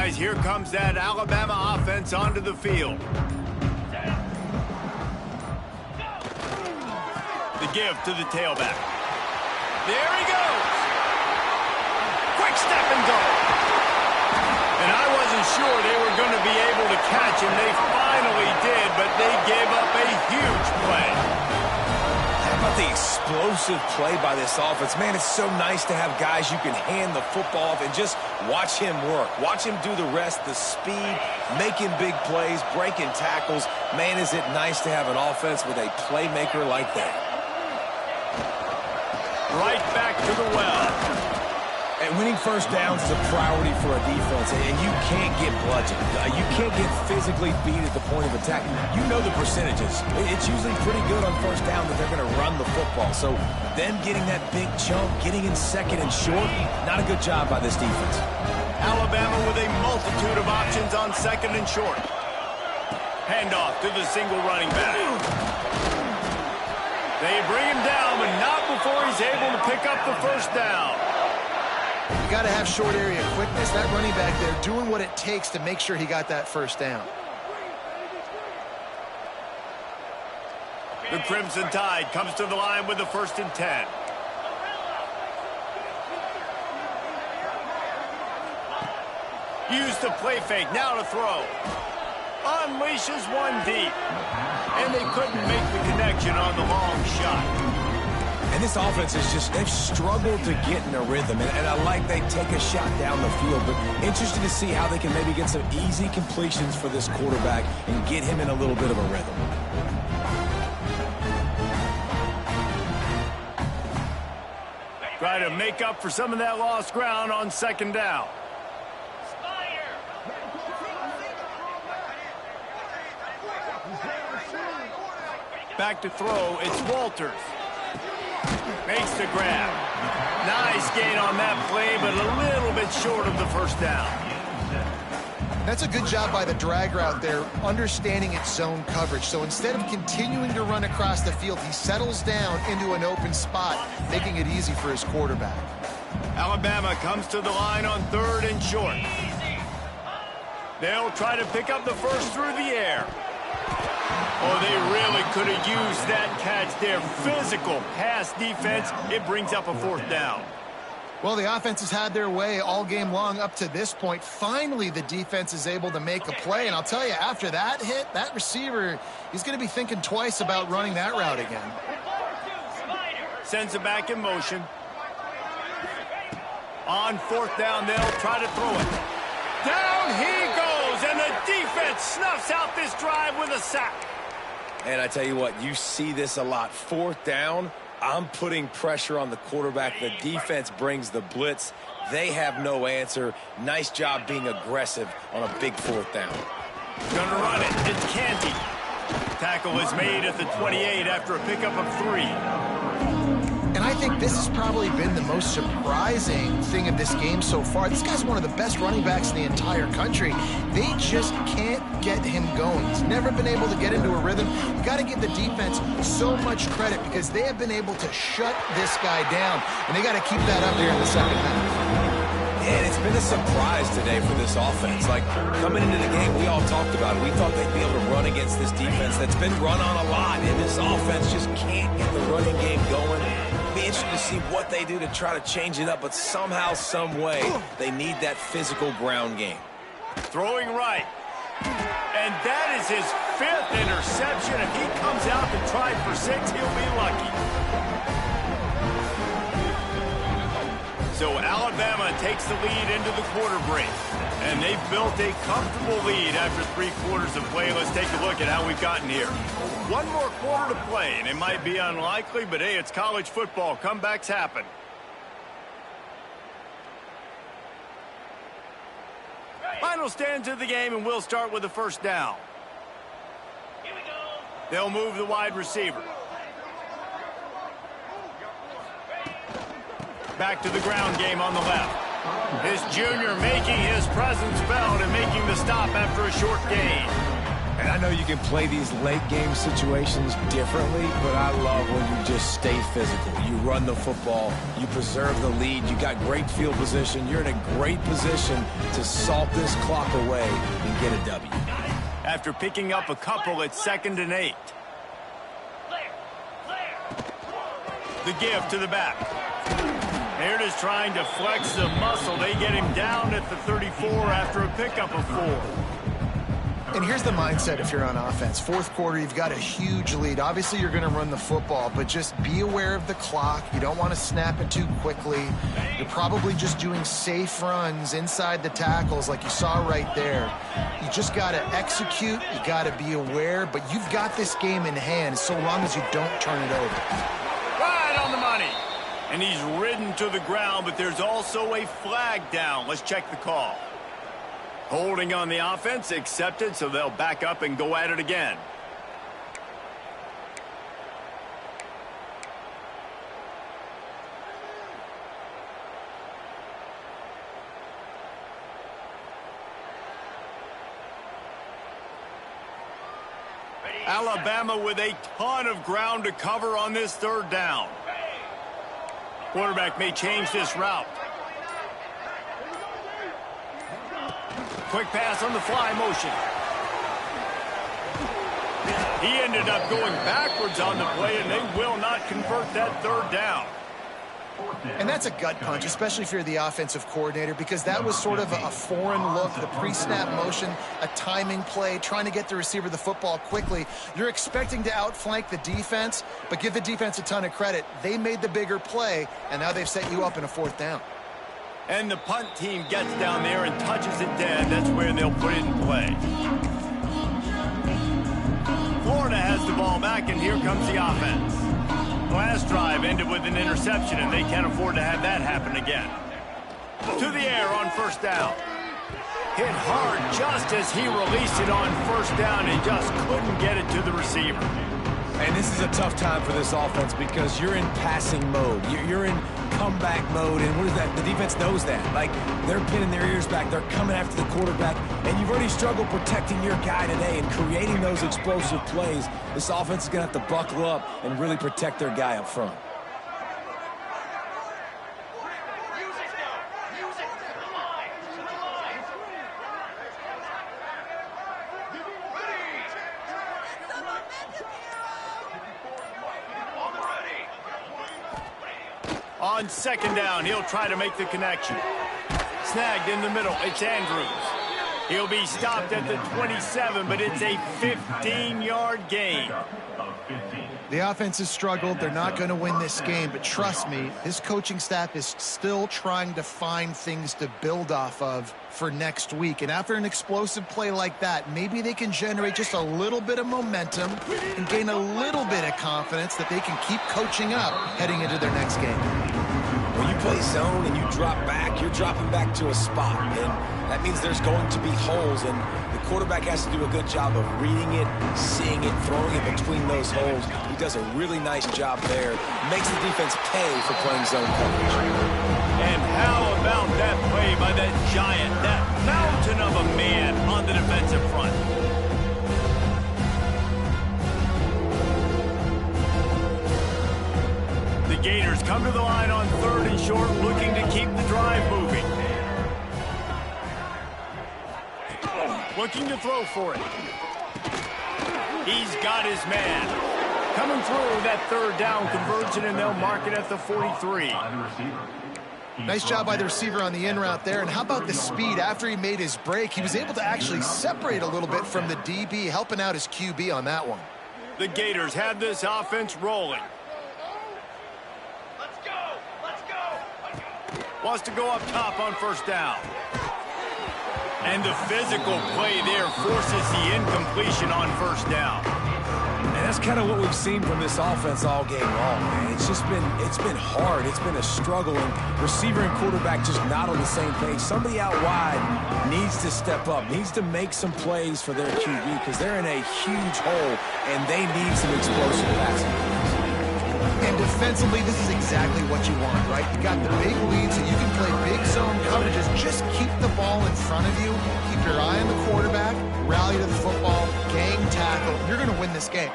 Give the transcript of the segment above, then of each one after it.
Guys, here comes that Alabama offense onto the field. The give to the tailback. There he goes. Quick step and go. And I wasn't sure they were going to be able to catch him. They finally did, but they gave up a huge play. How about the explosive play by this offense? Man, it's so nice to have guys you can hand the football off and just watch him work. Watch him do the rest, the speed, making big plays, breaking tackles. Man, is it nice to have an offense with a playmaker like that. Right back to the well. And winning first downs is a priority for a defense, and you can't get bludgeoned. You can't get physically beat at the point of attack. You know the percentages. It's usually pretty good on first down that they're going to run the football. So them getting that big chunk, getting in second and short, not a good job by this defense. Alabama with a multitude of options on second and short. Handoff to the single running back. They bring him down, but not before he's able to pick up the first down. You got to have short area quickness. That running back there doing what it takes to make sure he got that first down. The Crimson Tide comes to the line with the 1st and 10. Use the play fake, now to throw. Unleashes one deep. And they couldn't make the connection on the long shot. And this offense is just, they've struggled to get in a rhythm. And I like they take a shot down the field, but interested to see how they can maybe get some easy completions for this quarterback and get him in a little bit of a rhythm. Try to make up for some of that lost ground on second down. Back to throw, it's Walters. Makes the grab. Nice gain on that play, but a little bit short of the first down. That's a good job by the drag route there, understanding its zone coverage. So instead of continuing to run across the field, he settles down into an open spot, making it easy for his quarterback. Alabama comes to the line on 3rd and short. They'll try to pick up the first through the air. Oh, they really could have used that catch there. Physical pass defense. It brings up a 4th down. Well, the offense has had their way all game long up to this point. Finally, the defense is able to make a play. And I'll tell you, after that hit, that receiver, he's going to be thinking twice about running that route again. Sends it back in motion. On 4th down, they'll try to throw it. Down he goes, and the defense snuffs out this drive with a sack. And I tell you what, you see this a lot. 4th down, I'm putting pressure on the quarterback. The defense brings the blitz. They have no answer. Nice job being aggressive on a big 4th down. Gonna run it. It's Canty. Tackle is made at the 28 after a pickup of 3. And I think this has probably been the most surprising thing of this game so far. This guy's one of the best running backs in the entire country. They just can't get him going. He's never been able to get into a rhythm. You got to give the defense so much credit because they have been able to shut this guy down. And they got to keep that up here in the second half. And it's been a surprise today for this offense. Like, coming into the game, we all talked about it. We thought they'd be able to run against this defense that's been run on a lot. And this offense just can't get the running game going. Be interested to see what they do to try to change it up, but somehow, some way, they need that physical ground game. Throwing right. And that is his 5th interception. If he comes out to try for 6, he'll be lucky. So Alabama takes the lead into the quarter break. And they've built a comfortable lead after 3 quarters of play. Let's take a look at how we've gotten here. 1 more quarter to play, and it might be unlikely, but hey, it's college football. Comebacks happen. Final stanza of the game, and we'll start with the first down. Here we go. They'll move the wide receiver. Back to the ground game on the left. This junior making his presence felt and making the stop after a short gain. And I know you can play these late-game situations differently, but I love when you just stay physical. You run the football, you preserve the lead, you got great field position, you're in a great position to salt this clock away and get a W. After picking up a couple, it's 2nd and 8. The give to the back. They're just trying to flex the muscle. They get him down at the 34 after a pickup of 4. And here's the mindset if you're on offense. Fourth quarter, you've got a huge lead. Obviously, you're going to run the football, but just be aware of the clock. You don't want to snap it too quickly. You're probably just doing safe runs inside the tackles like you saw right there. You just got to execute. You got to be aware, but you've got this game in hand so long as you don't turn it over. Right on the money. And he's ridden to the ground, but there's also a flag down. Let's check the call. Holding on the offense, accepted, so they'll back up and go at it again. Alabama with a ton of ground to cover on this 3rd down. Quarterback may change this route. Quick pass on the fly motion. He ended up going backwards on the play, and they will not convert that 3rd down. And that's a gut punch, especially if you're the offensive coordinator, because that was sort of a foreign look, the pre-snap motion, a timing play, trying to get the receiver the football quickly. You're expecting to outflank the defense, but give the defense a ton of credit. They made the bigger play, and now they've set you up in a 4th down. And the punt team gets down there and touches it dead. That's where they'll put it in play. Florida has the ball back, and here comes the offense. Last drive ended with an interception, and they can't afford to have that happen again. To the air on 1st down. Hit hard just as he released it on 1st down and just couldn't get it to the receiver. And this is a tough time for this offense because you're in passing mode. You're in comeback mode, and what is that? The defense knows that. Like, they're pinning their ears back. They're coming after the quarterback, and you've already struggled protecting your guy today and creating those explosive plays. This offense is going to have to buckle up and really protect their guy up front. On 2nd down, he'll try to make the connection. Snagged in the middle, it's Andrews. He'll be stopped at the 27, but it's a 15-yard gain. The offense has struggled. They're not going to win this game, but trust me, this coaching staff is still trying to find things to build off of for next week. And after an explosive play like that, maybe they can generate just a little bit of momentum and gain a little bit of confidence that they can keep coaching up heading into their next game. When you play zone and you drop back, you're dropping back to a spot, and that means there's going to be holes, and the quarterback has to do a good job of reading it, seeing it, throwing it between those holes. He does a really nice job there. Makes the defense pay for playing zone coverage. And how about that play by that giant, that mountain of a man on the defensive front? The Gators come to the line on 3rd and short, looking to keep the drive moving. Looking to throw for it. He's got his man. Coming through that 3rd down conversion, and they'll mark it at the 43. Nice job by the receiver on the in route there. And how about the speed? After he made his break, he was able to actually separate a little bit from the DB, helping out his QB on that one. The Gators have this offense rolling. Wants to go up top on 1st down. And the physical play there forces the incompletion on 1st down. And that's kind of what we've seen from this offense all game long, man. It's been hard. It's been a struggle, and receiver and quarterback just not on the same page. Somebody out wide needs to step up, needs to make some plays for their QB because they're in a huge hole, and they need some explosive passing. And defensively, this is exactly what you want, right? You got the big lead, so you can play big zone coverages. Just keep the ball in front of you. Keep your eye on the quarterback. rally to the football, gang tackle. You're going to win this game.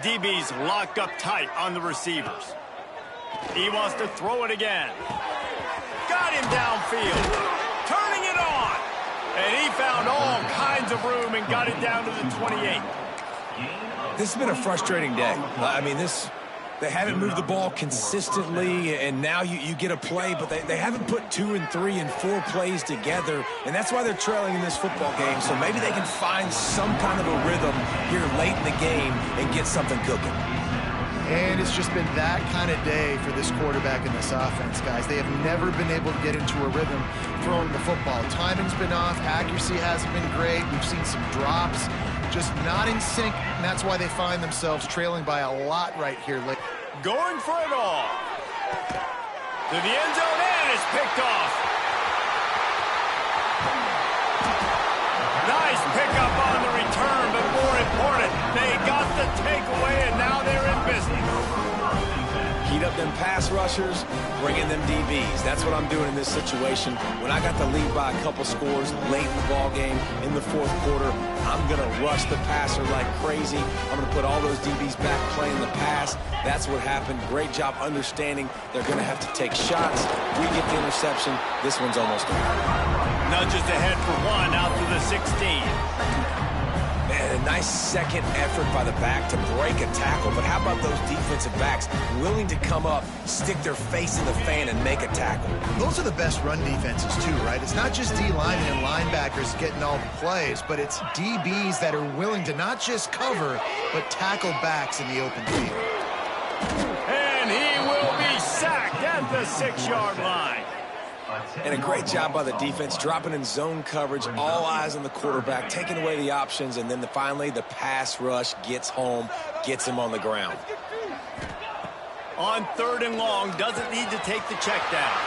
DB's locked up tight on the receivers. He wants to throw it again. Got him downfield. Turning it on. And he found all kinds of room and got it down to the 28. This has been a frustrating day. I mean, they haven't moved the ball consistently, and now you get a play, but they haven't put 2 and 3 and 4 plays together, and that's why they're trailing in this football game. So maybe they can find some kind of a rhythm here late in the game and get something cooking. And it's just been that kind of day for this quarterback and this offense, guys. They have never been able to get into a rhythm throwing the football. Timing's been off. Accuracy hasn't been great. We've seen some drops. Just not in sync, and that's why they find themselves trailing by a lot right here late. Going for it all. To the end zone, and it's picked off. Nice pickup on the return, but more important, they got the takeaway, and now they're in business. Heat up them pass rushers, bring in them DBs. That's what I'm doing in this situation. When I got the lead by a couple scores late in the ball game in the fourth quarter, I'm going to rush the passer like crazy. I'm going to put all those DBs back playing the pass. That's what happened. Great job understanding they're going to have to take shots. We get the interception. This one's almost over. Nudges ahead for one out to the 16. Man, a nice second effort by the back to break a tackle. But how about those defensive backs willing to come up, stick their face in the fan, and make a tackle? Those are the best run defenses, too, right? It's not just D-linemen and linebackers getting all the plays, but it's DBs that are willing to not just cover, but tackle backs in the open field. And he will be sacked at the 6-yard line. And a great job by the defense, dropping in zone coverage, all eyes on the quarterback, taking away the options, and then finally the pass rush gets home, gets him on the ground. On 3rd and long, doesn't need to take the check down.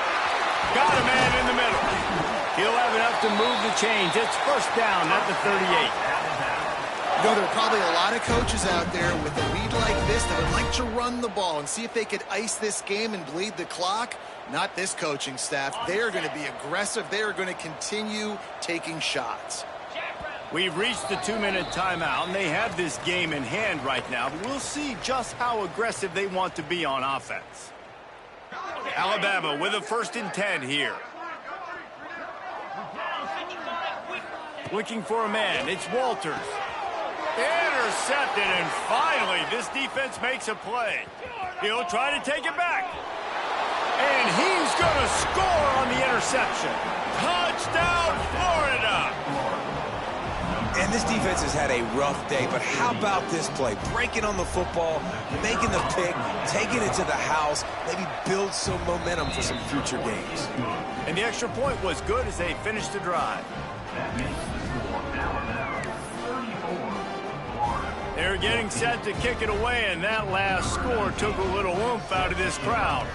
Got a man in the middle. He'll have enough to move the chains. It's first down at the 38. You know, there are probably a lot of coaches out there with a lead like this that would like to run the ball and see if they could ice this game and bleed the clock. Not this coaching staff. They are going to be aggressive. They are going to continue taking shots. We've reached the 2-minute timeout, and they have this game in hand right now. But we'll see just how aggressive they want to be on offense. Alabama with a 1st and 10 here. Looking for a man. It's Walters. Intercepted, and finally this defense makes a play. He'll try to take it back. And he's going to score on the interception. Touchdown, Florida! And this defense has had a rough day, but how about this play? Breaking on the football, making the pick, taking it to the house, maybe build some momentum for some future games. And the extra point was good as they finished the drive. They're getting set to kick it away, and that last score took a little oomph out of this crowd.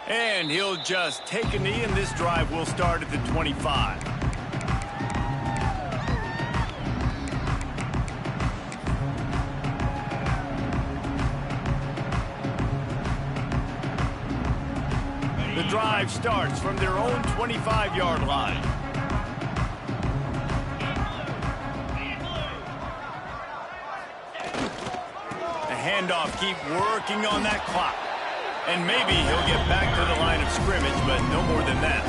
And he'll just take a knee, and this drive will start at the 25. The drive starts from their own 25-yard line. The handoff, keep working on that clock. And maybe he'll get back to the line of scrimmage, but no more than that.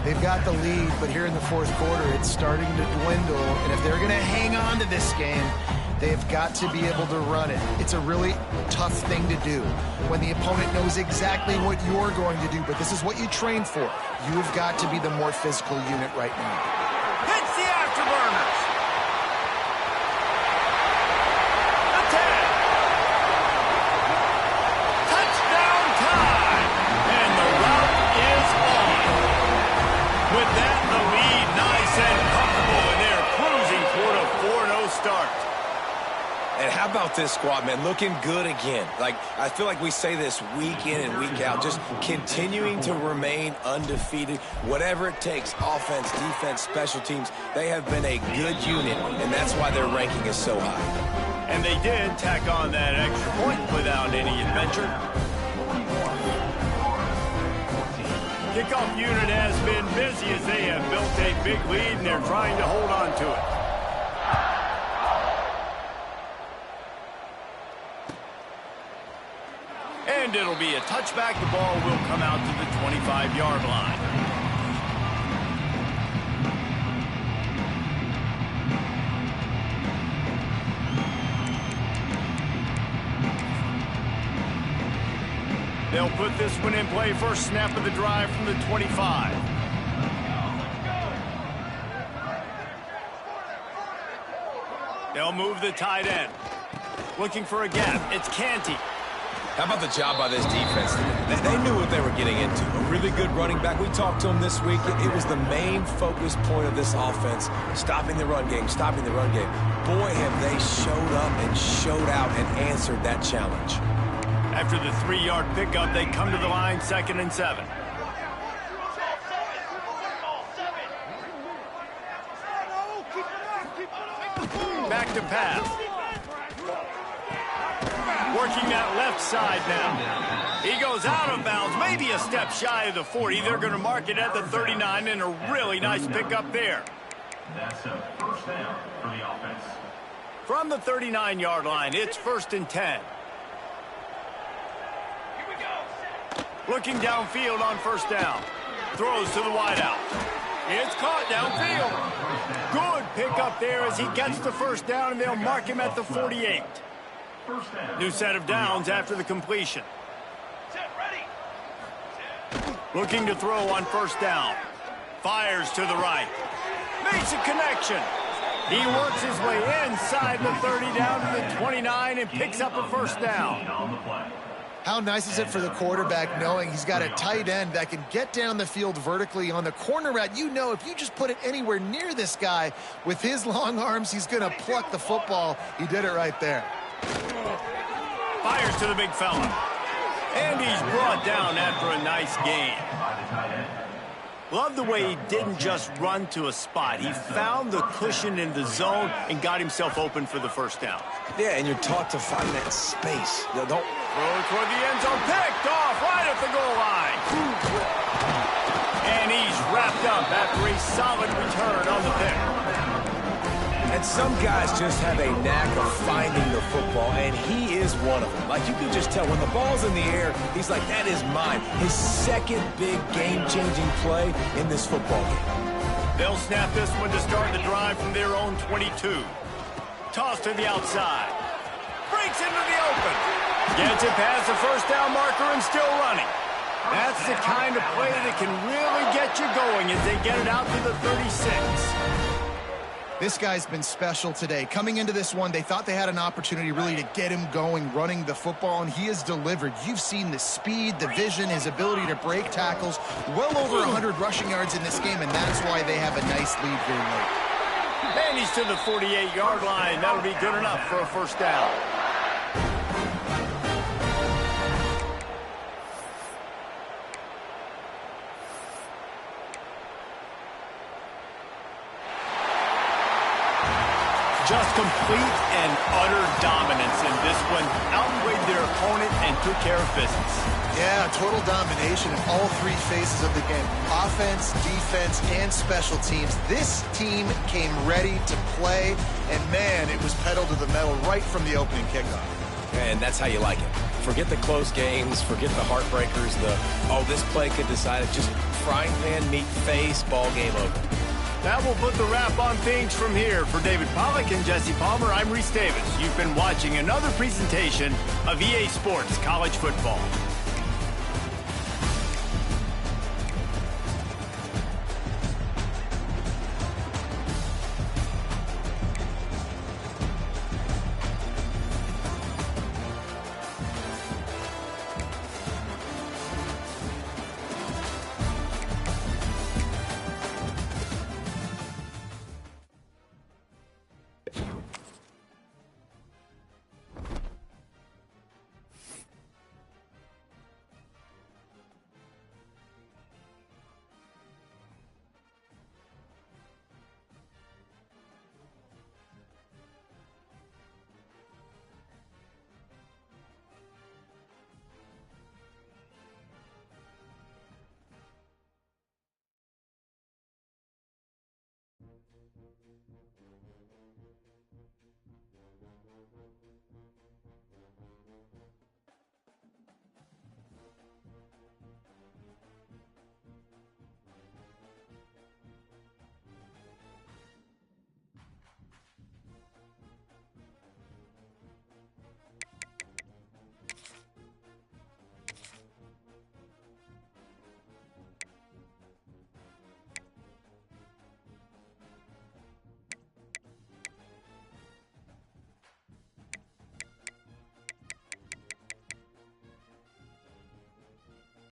They've got the lead, but here in the fourth quarter, it's starting to dwindle. And if they're going to hang on to this game, they've got to be able to run it. It's a really tough thing to do when the opponent knows exactly what you're going to do, but this is what you train for. You've got to be the more physical unit right now. Hits the afterburners. The 10. Touchdown time. And the route is on. With that, the lead nice and comfortable, and they're cruising toward a 4-0 start. And how about this squad, man? Looking good again. Like, I feel like we say this week in and week out, just continuing to remain undefeated. Whatever it takes, offense, defense, special teams, they have been a good unit, and that's why their ranking is so high. And they did tack on that extra point without any adventure. Kickoff unit has been busy as they have built a big lead and they're trying to hold on to it. And it'll be a touchback. The ball will come out to the 25-yard line. They'll put this one in play. First snap of the drive from the 25. They'll move the tight end. Looking for a gap. It's Canty. How about the job by this defense today? They knew what they were getting into. A really good running back. We talked to him this week. It was the main focus point of this offense. Stopping the run game, stopping the run game. Boy, have they showed up and showed out and answered that challenge. After the 3-yard pickup, they come to the line, 2nd and 7. Back to pass. Working that left side now. He goes out of bounds, maybe a step shy of the 40. They're going to mark it at the 39, and a really nice pickup there. That's a first down for the offense. From the 39-yard line, it's 1st and 10. Looking downfield on first down. Throws to the wideout. It's caught downfield. Good pickup there as he gets the first down, and they'll mark him at the 48. New set of downs after the completion. Looking to throw on first down. Fires to the right. Makes a connection. He works his way inside the 30 down to the 29 and picks up a first down. How nice is it for the quarterback knowing he's got a tight end that can get down the field vertically on the corner route? You know, if you just put it anywhere near this guy with his long arms, he's going to pluck the football. He did it right there. Fires to the big fella. And he's brought down after a nice gain. Love the way he didn't just run to a spot. He found the cushion in the zone and got himself open for the first down. Yeah, and you're taught to find that space. Don't throw toward the end zone. Picked off right at the goal line. And he's wrapped up after a solid return on the pick. And some guys just have a knack of finding the football, and he is one of them. Like, you can just tell when the ball's in the air, he's like, that is mine. His second big game-changing play in this football game. They'll snap this one to start the drive from their own 22. Toss to the outside. Breaks into the open. Gets it past the first down marker and still running. That's the kind of play that can really get you going as they get it out to the 36. This guy's been special today. Coming into this one, they thought they had an opportunity really to get him going, running the football, and he has delivered. You've seen the speed, the vision, his ability to break tackles. Well over 100 rushing yards in this game, and that's why they have a nice lead here late. And he's to the 48-yard line. That'll be good enough for a first down. Just complete and utter dominance in this one. Outweighed their opponent and took care of business. Yeah, total domination in all three phases of the game. Offense, defense, and special teams. This team came ready to play, and man, it was pedal to the metal right from the opening kickoff. And that's how you like it. Forget the close games, forget the heartbreakers, this play could decide it. Just frying pan, meat face, ball game over. That will put the wrap on things from here. For David Pollack and Jesse Palmer, I'm Reese Davis. You've been watching another presentation of EA Sports College Football.